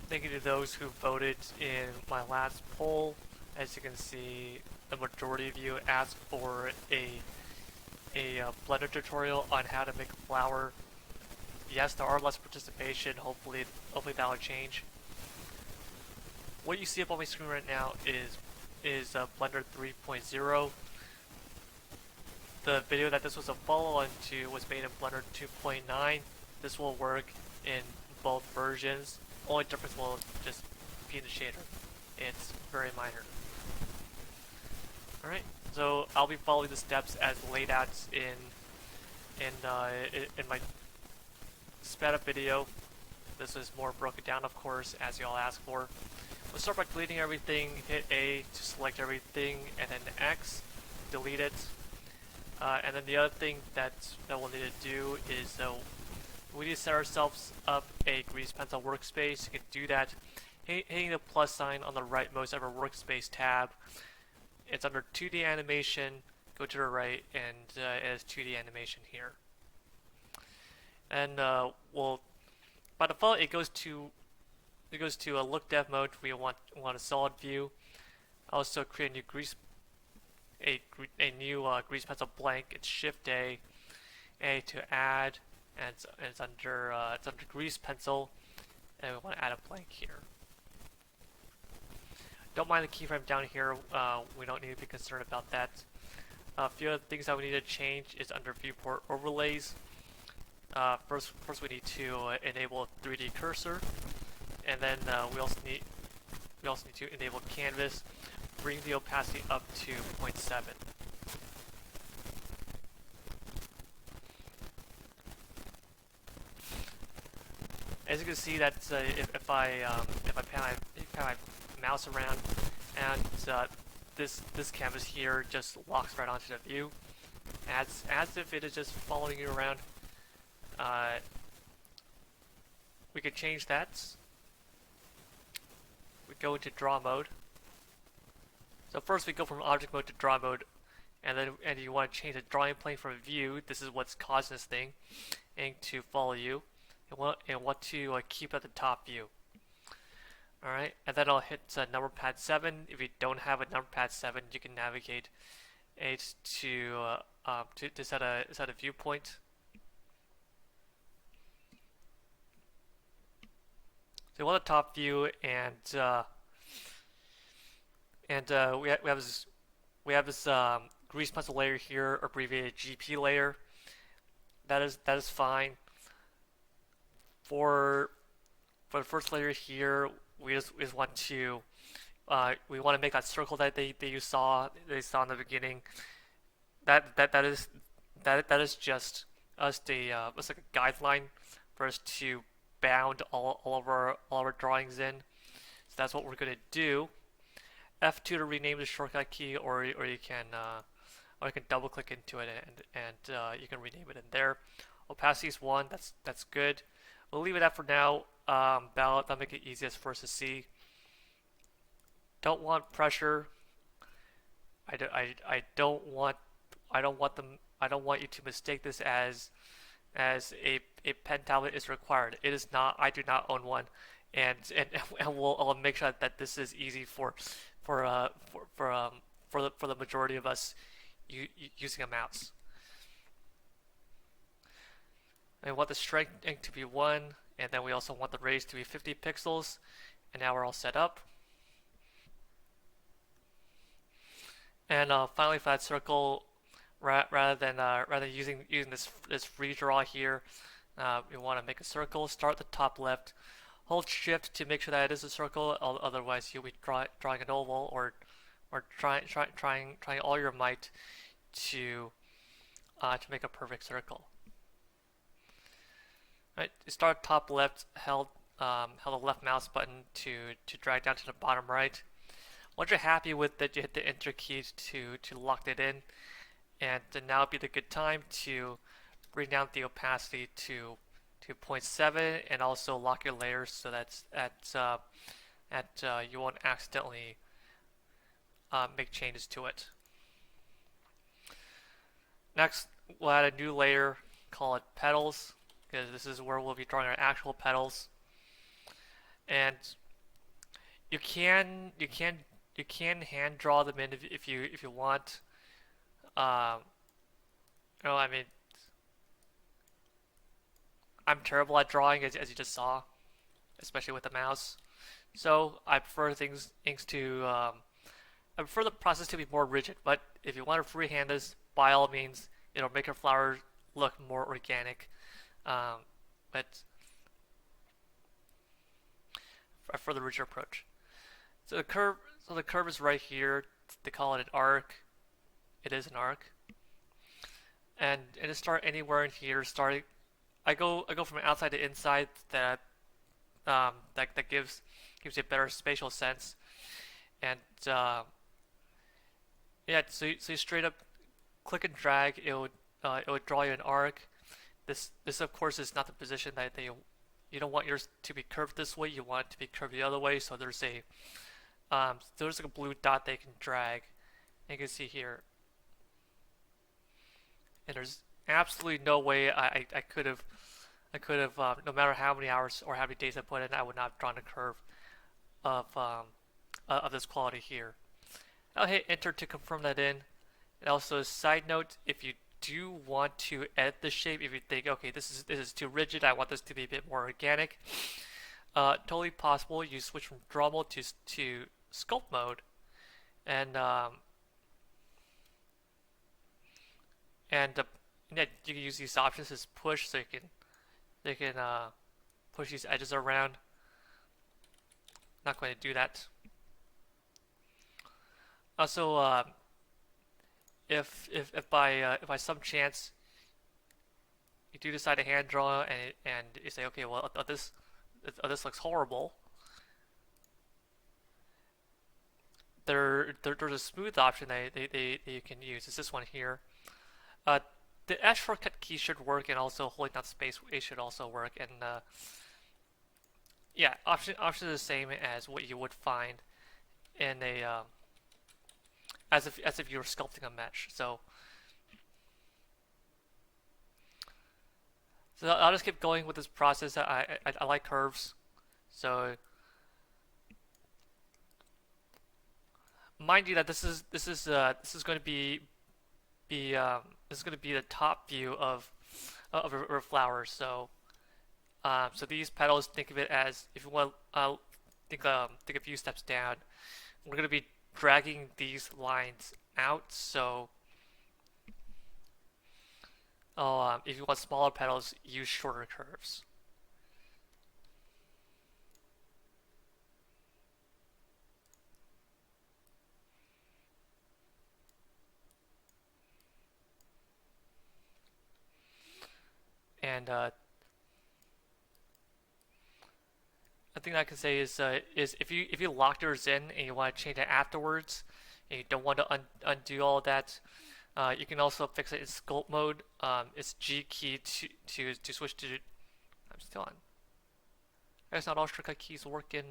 Thank you to those who voted in my last poll. As you can see, the majority of you asked for a Blender tutorial on how to make a flower. Yes, there are less participation. Hopefully that'll change. What you see up on my screen right now is Blender 3.0. The video that this was a follow-on to was made in Blender 2.9. This will work in both versions. Only difference will just be in the shader. It's very minor. Alright, so I'll be following the steps as laid out in my sped up video. This is more broken down, of course, as you all asked for. We'll start by deleting everything. Hit A to select everything, and then X, delete it. And then the other thing that we'll need to do is we need to set ourselves up a grease pencil workspace. You can do that hitting the plus sign on the rightmost of our workspace tab. It's under 2D animation. Go to the right, and it has 2D animation here. And by default it goes to a look dev mode. We want a solid view. Also create a new grease pencil blank. It's Shift A to add, and it's under grease pencil, and we want to add a blank here. Don't mind the keyframe down here. We don't need to be concerned about that. A few other things that we need to change is under viewport overlays. First we need to enable 3D cursor, and then we also need to enable canvas. Bring the opacity up to 0.7. As you can see, that if I pan my mouse around, and this canvas here just locks right onto the view, as if it is just following you around. We could change that. We go into draw mode. So first we go from object mode to draw mode, and you want to change the drawing plane from view. This is what's causing this thing, and to follow you, and want to keep at the top view. All right, and then I'll hit number pad 7. If you don't have a number pad 7, you can navigate it to set a viewpoint. So we want the top view, and we have this grease pencil layer here, abbreviated GP layer. That is fine. For the first layer here, we just want to make that circle that they saw in the beginning. That is just us it's like a guideline for us to bound all of our drawings in. So that's what we're gonna do. F2 to rename the shortcut key, or you can double click into it and you can rename it in there. Opacity is 1. That's good. We'll leave it at for now. That'll make it easiest for us to see. Don't want pressure. I don't want you to mistake this as a pen tablet is required. It is not. I do not own one, and I'll make sure that this is easy for the majority of us using a mouse. And we want the strength to be 1, and then we also want the radius to be 50 pixels. And now we're all set up. And finally, for that circle, rather than using this redraw here, we want to make a circle. Start at the top left. Hold Shift to make sure that it is a circle. Otherwise, you'll be drawing an oval, or trying all your might to make a perfect circle. Right, start top left, held the left mouse button to drag down to the bottom right. Once you're happy with it, you hit the Enter key to lock it in, and now would be the good time to bring down the opacity to 0.7, and also lock your layers so that you won't accidentally make changes to it. Next, we'll add a new layer, call it petals, because this is where we'll be drawing our actual petals. and you can hand draw them in if you want. Um, no, I mean I'm terrible at drawing as you just saw, especially with the mouse. So I prefer things to I prefer the process to be more rigid. But if you want to freehand this, by all means, it'll make your flower look more organic. Um, but for the rigid approach, so the curve is right here. They call it an arc. It is an arc, and to start anywhere in here, starting I go from outside to inside. That gives you a better spatial sense. And yeah, so you straight up click and drag. It would draw you an arc. This of course is not the position that you don't want yours to be curved this way. You want it to be curved the other way. So there's like a blue dot they can drag. And you can see here, and there's absolutely no way I could have no matter how many hours or how many days I put in, I would not have drawn a curve of this quality here. I'll hit enter to confirm that in. And also, a side note, if you do want to edit the shape, if you think, okay, this is too rigid, I want this to be a bit more organic, totally possible. You switch from draw mode to sculpt mode, and and yeah, you can use these options as push, so you can push these edges around. Not going to do that. Also, if by some chance you do decide to hand draw and you say, okay, well, this looks horrible, there's a smooth option that you can use. It's this one here. Uh, the F shortcut key should work, and also holding down space A should also work. And yeah, option is the same as what you would find in a as if you were sculpting a mesh. So I'll just keep going with this process. I like curves, so mind you that this is going to be this is going to be the top view of a flower. So these petals, think of it as, if you want, think a few steps down. We're going to be dragging these lines out. So if you want smaller petals, use shorter curves. And the thing I can say is if you lock yours in and you want to change it afterwards, and you don't want to undo all of that, you can also fix it in sculpt mode. It's G key to switch to. I'm still on. I guess not all shortcut keys work in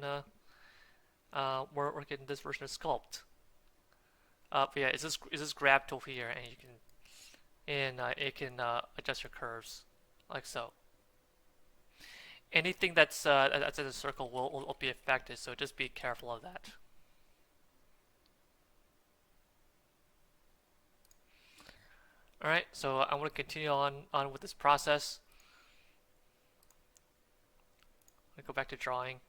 work in this version of sculpt. But yeah, is this grab tool here, and you can it can adjust your curves like so. Anything that's in a circle will be affected, so just be careful of that. Alright, so I want to continue on with this process. I'm going to go back to drawing.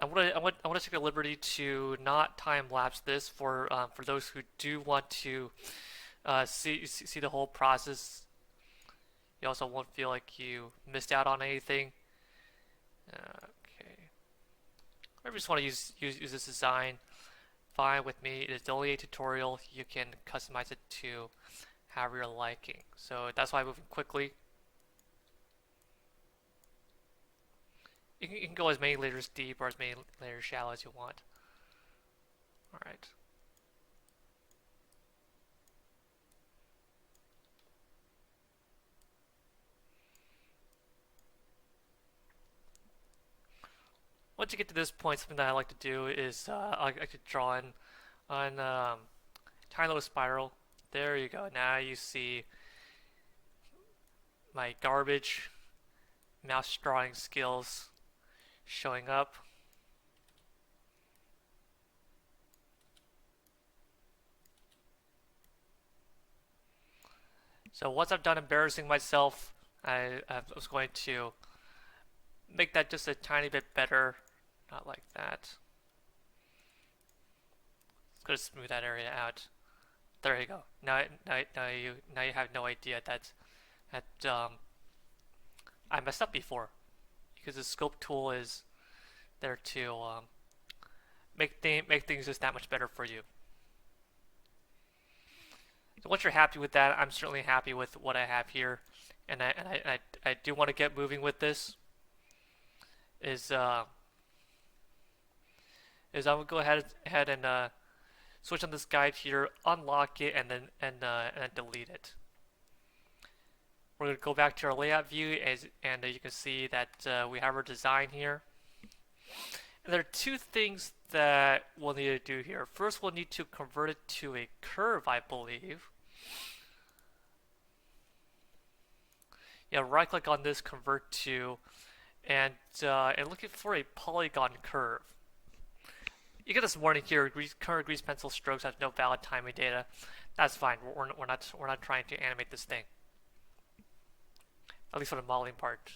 I want to take the liberty to not time lapse this for those who do want to see the whole process. You also won't feel like you missed out on anything. Okay. I just want to use this design. Fine with me. It is only a tutorial. You can customize it to however you're liking. So that's why I'm moving quickly. You can go as many layers deep or as many layers shallow as you want. Alright. Once you get to this point, something that I like to do is I like to draw in on tiny little spiral. There you go. Now you see my garbage mouse drawing skills showing up. So once I'm done embarrassing myself, I was going to make that just a tiny bit better. Not like that. Let's go smooth that area out. There you go. Now you have no idea that I messed up before, because the scope tool is there to make things just that much better for you. So once you're happy with that, I'm certainly happy with what I have here, and I do want to get moving with this. Is I will go ahead and switch on this guide here, unlock it, and then delete it. We're going to go back to our layout view, and you can see that we have our design here. And there are two things that we'll need to do here. First, we'll need to convert it to a curve, I believe. Yeah, right click on this, convert to, and looking for a polygon curve. You get this warning here: current grease pencil strokes have no valid timing data. That's fine. We're not trying to animate this thing, at least for the modeling part.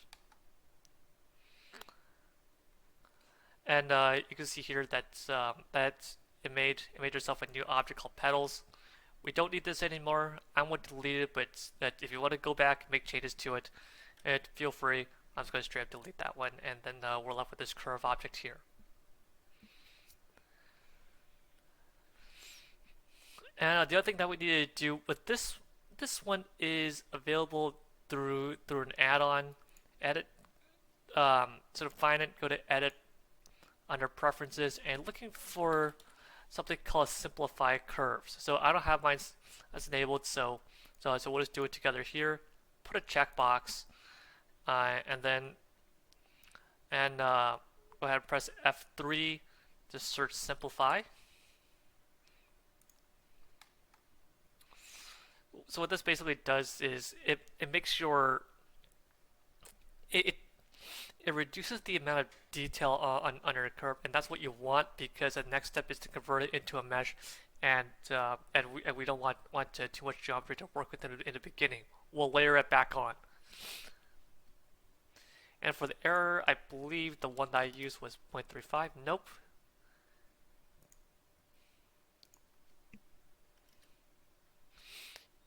And you can see here that it made yourself a new object called petals. We don't need this anymore. I'm going to delete it, but if you want to go back and make changes to it, feel free. I'm just going to straight up delete that one, and then we're left with this curve object here. And the other thing that we need to do with this one is available through an add-on. Edit, sort of find it, go to edit under preferences, and looking for something called simplify curves. So I don't have mine as enabled, so we'll just do it together here. Put a checkbox, and then go ahead and press F3 to search simplify. So what this basically does is it makes your it reduces the amount of detail on your curve, and that's what you want, because the next step is to convert it into a mesh, and we don't want too much geometry to work with in the beginning. We'll layer it back on. And for the error, I believe the one that I used was 0.35. Nope.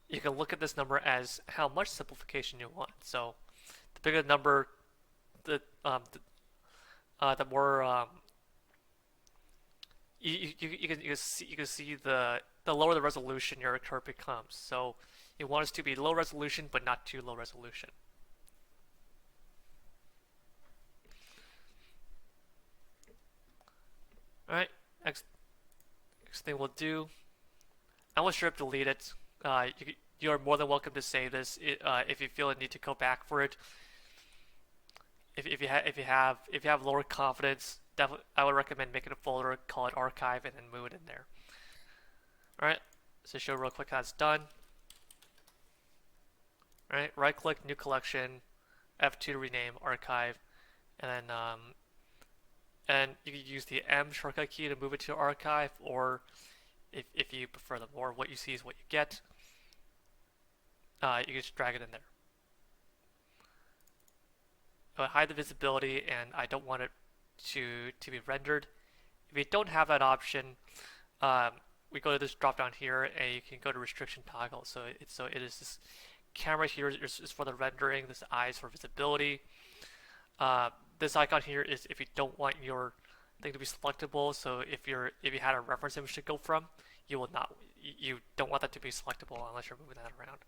You can look at this number as how much simplification you want. So the bigger the number, the more you can see the lower the resolution your curve becomes. So you want it to be low resolution, but not too low resolution. All right, next thing we'll do, I will strip delete it. You are more than welcome to save this if you feel a need to go back for it. If you have lower confidence, definitely I would recommend making a folder, call it archive, and then move it in there. All right, so show real quick how it's done. All right, right click, new collection, F2 to rename, archive, and then you can use the M shortcut key to move it to archive, or if you prefer the more what you see is what you get, you can just drag it in there. I would hide the visibility, and I don't want it to be rendered. If you don't have that option, we go to this drop down here, and you can go to restriction toggle. So it is this camera here is for the rendering. This eye is for visibility. This icon here is if you don't want your thing to be selectable. So if you had a reference image to go from, you don't want that to be selectable unless you're moving that around.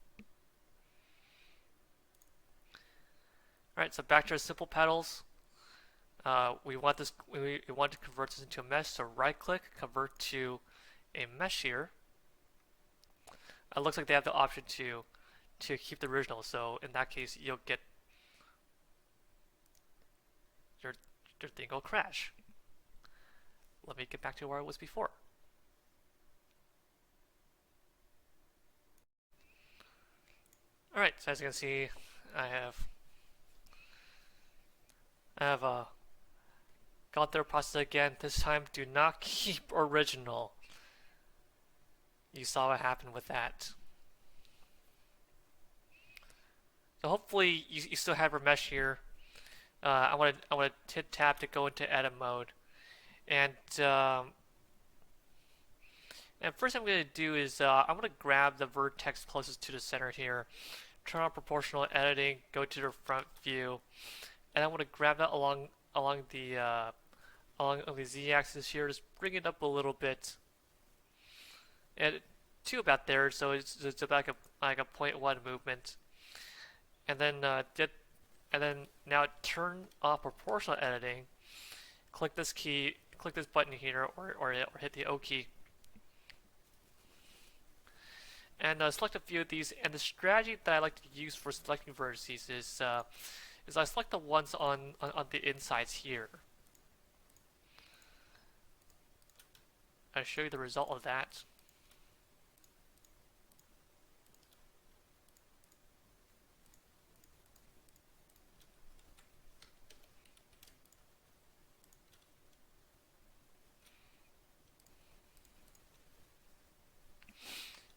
Alright, so back to our simple petals. We want to convert this into a mesh, so right click, convert to a mesh here. It looks like they have the option to keep the original, so in that case you'll get your thing will crash. Let me get back to where I was before. Alright, so as you can see, I have gone through the process again. This time, do not keep original. You saw what happened with that. So hopefully you still have your mesh here. I want to hit tab to go into edit mode, and first I'm going to do is I'm going to grab the vertex closest to the center here, turn on proportional editing, go to the front view, and I want to grab that along the z-axis here. Just bring it up a little bit, and to about there. So it's about like a 0.1 movement, and then now turn off proportional editing. Click this key, click this button here, or hit the O key, and select a few of these. And the strategy that I like to use for selecting vertices is I select the ones on the insides here. I'll show you the result of that.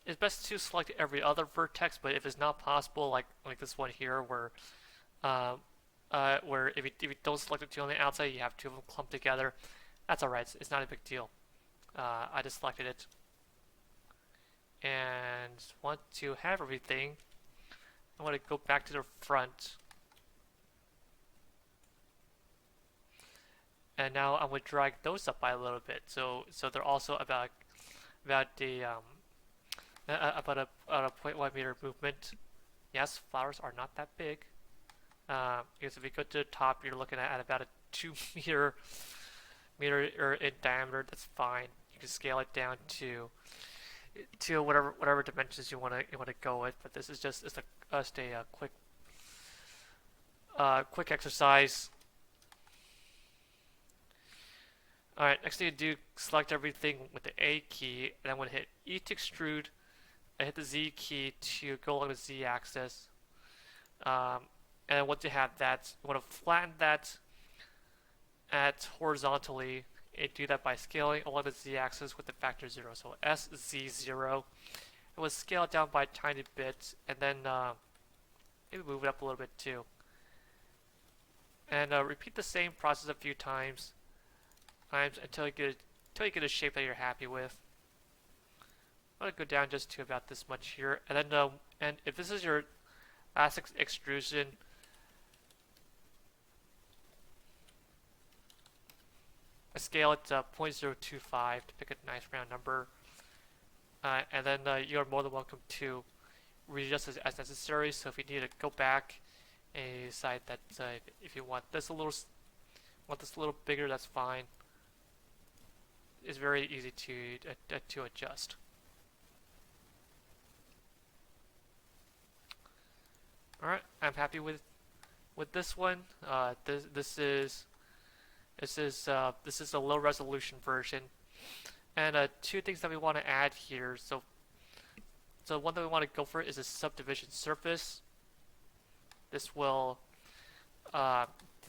It's best to select every other vertex, but if it's not possible, like this one here, where if you don't select the two on the outside, you have two of them clumped together. That's alright. It's not a big deal. I just selected it, and want to have everything. I want to go back to the front, and now I'm going to drag those up by a little bit, so they're also about a 0.1 meter movement. Yes, flowers are not that big. Because if you go to the top, you're looking at about a 2 meter in diameter. That's fine. You can scale it down to whatever dimensions you want to go with. But this is just a quick exercise. Alright, next thing you do, select everything with the A key, and I'm going to hit E to extrude, and hit the Z key to go along the Z axis. And then once you have that, you want to flatten that at horizontally, and do that by scaling along the Z axis with the factor 0. So SZ0. And we'll scale it down by a tiny bit, and then maybe move it up a little bit too. And repeat the same process a few times until you get a shape that you're happy with. I'm gonna go down just to about this much here, and then and if this is your last extrusion, I scale it to 0.025 to pick a nice round number, and then you are more than welcome to readjust as necessary. So if you need to go back and decide that if you want this a little bigger, that's fine. It's very easy to adjust. All right, I'm happy with this one. This is a low resolution version, and two things that we want to add here. So one that we want to go for is a subdivision surface. This will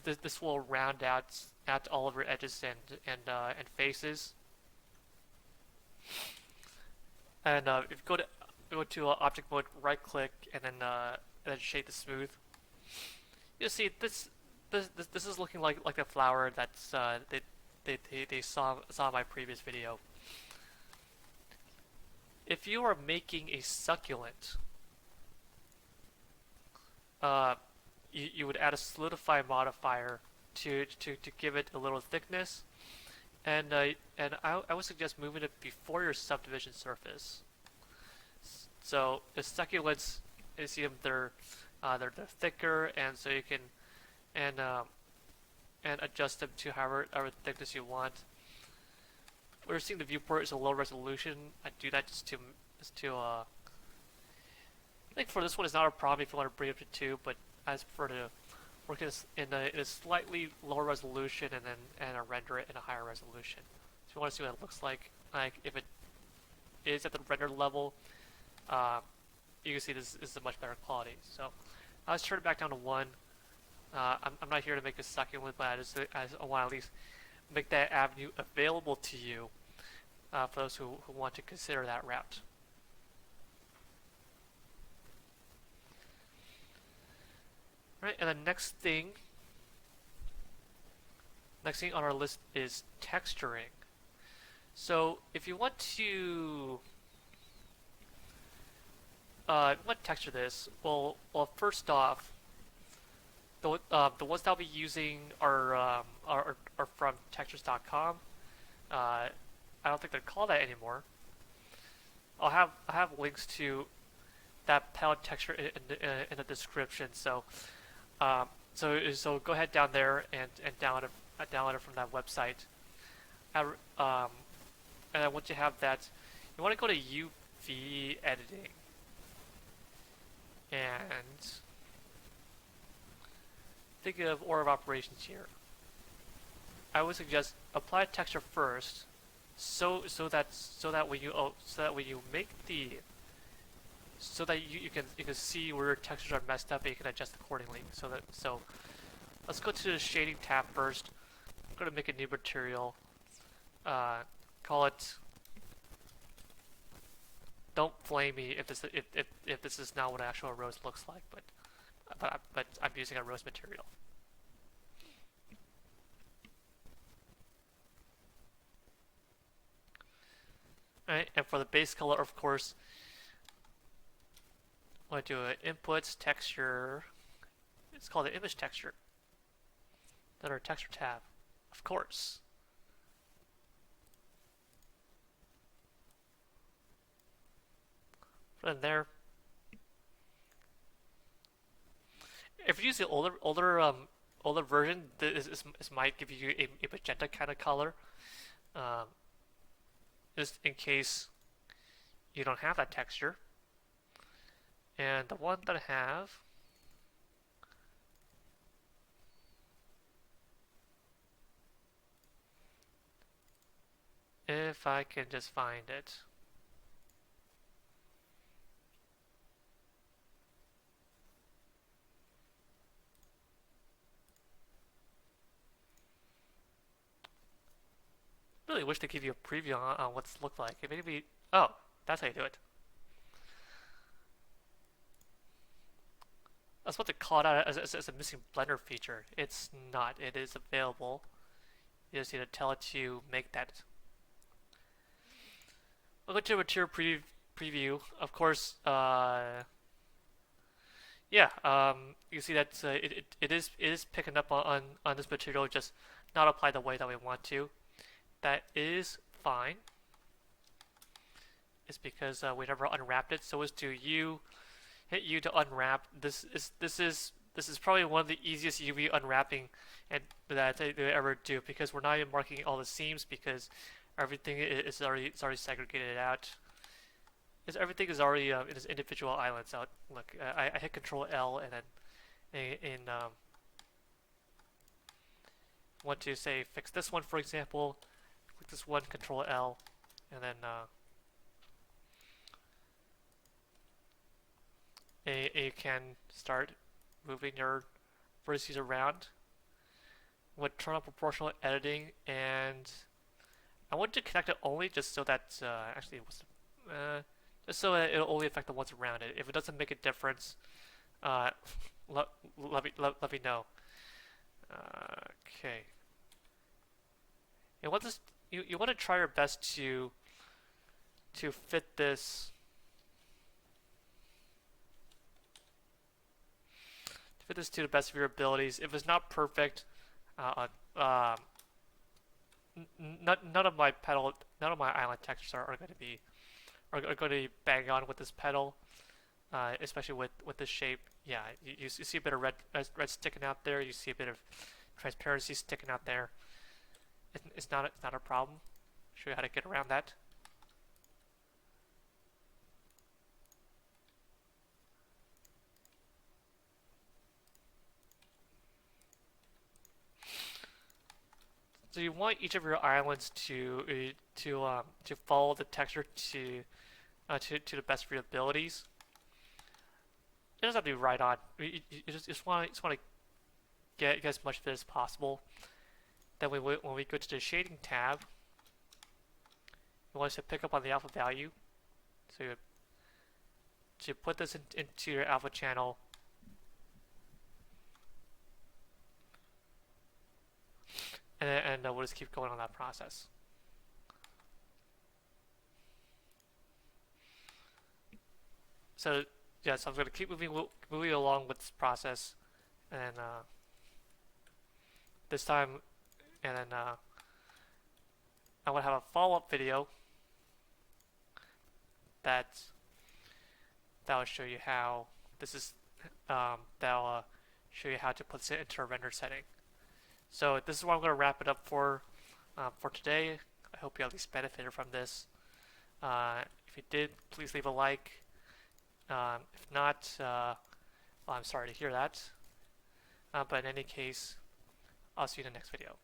this will round out all of your edges and faces. And if you go to object mode, right click, and then shade to smooth, you'll see this is looking like the flower that's they saw in my previous video. If you are making a succulent, you would add a solidify modifier to give it a little thickness, and I would suggest moving it before your subdivision surface. So the succulents, you see them, they're thicker, and so you can and adjust them to however thickness you want. We're seeing the viewport is a low resolution. I do that just to I think for this one it's not a problem if you want to bring it up to 2, but I just prefer to work in a slightly lower resolution and render it in a higher resolution. So if you want to see what it looks like if it is at the render level, you can see this is a much better quality. So Let's turn it back down to 1. I'm not here to make a second one, but I want to at least make that avenue available to you for those who want to consider that route. Right, and the next thing on our list is texturing. So if you want to texture this, well, first off, the ones that I'll be using are from textures.com. I don't think they're called that anymore. I have links to that palette texture in the description. So so go ahead down there and download it from that website. And then once you have that, you want to go to UV editing and think of order of operations here. I would suggest apply texture first, so that when you make the so that you can see where your textures are messed up and you can adjust accordingly. So let's go to the shading tab first. I'm going to make a new material. Call it. Don't flame me if this is not what actual rose looks like, but I'm using a rose material. Alright, and for the base color, of course, I'm going to do an inputs texture. It's called the image texture. Then our texture tab, of course. From there, if you use the older version, this might give you a magenta kind of color. Just in case you don't have that texture. And the one that I have if I can just find it. Really wish to give you a preview on what's looked like. It maybe oh, that's how you do it. I was about to call it out as a missing blender feature. It's not. It is available. You just need to tell it to make that. We'll go to material preview. Of course, yeah. You see that it is picking up on this material, just not applied the way that we want to. That is fine. It's because we never unwrapped it. So as to hit U to unwrap. This is probably one of the easiest UV unwrapping that they ever do, because we're not even marking all the seams because everything is already segregated out. Everything is already in its individual islands. So look, I hit Control L and then want to say fix this one, for example. Click this one, Control L, and then you can start moving your vertices around. Would turn on proportional editing, and I want to connect it only just so that just so that it'll only affect the ones around it. If it doesn't make a difference, let me know. Okay. You want to try your best to fit this. Fit this to the best of your abilities. If it's not perfect, none of my island textures are going to be bang on with this petal, especially with this shape. Yeah, you see a bit of red sticking out there. You see a bit of transparency sticking out there. It's not a problem. I'll show you how to get around that. So you want each of your islands to follow the texture to the best of your abilities. it doesn't have to be right on. You just want to get as much of it as possible. Then when we go to the shading tab, you want us to pick up on the alpha value. So you put this into your alpha channel. And we'll just keep going on that process. So yeah, so I'm going to keep moving along with this process, and this time, and then I want to have a follow-up video that will show you how this is that'll show you how to put it into a render setting. So this is what I'm going to wrap it up for today. I hope you at least benefited from this. If you did, please leave a like. If not, well, I'm sorry to hear that. But in any case, I'll see you in the next video.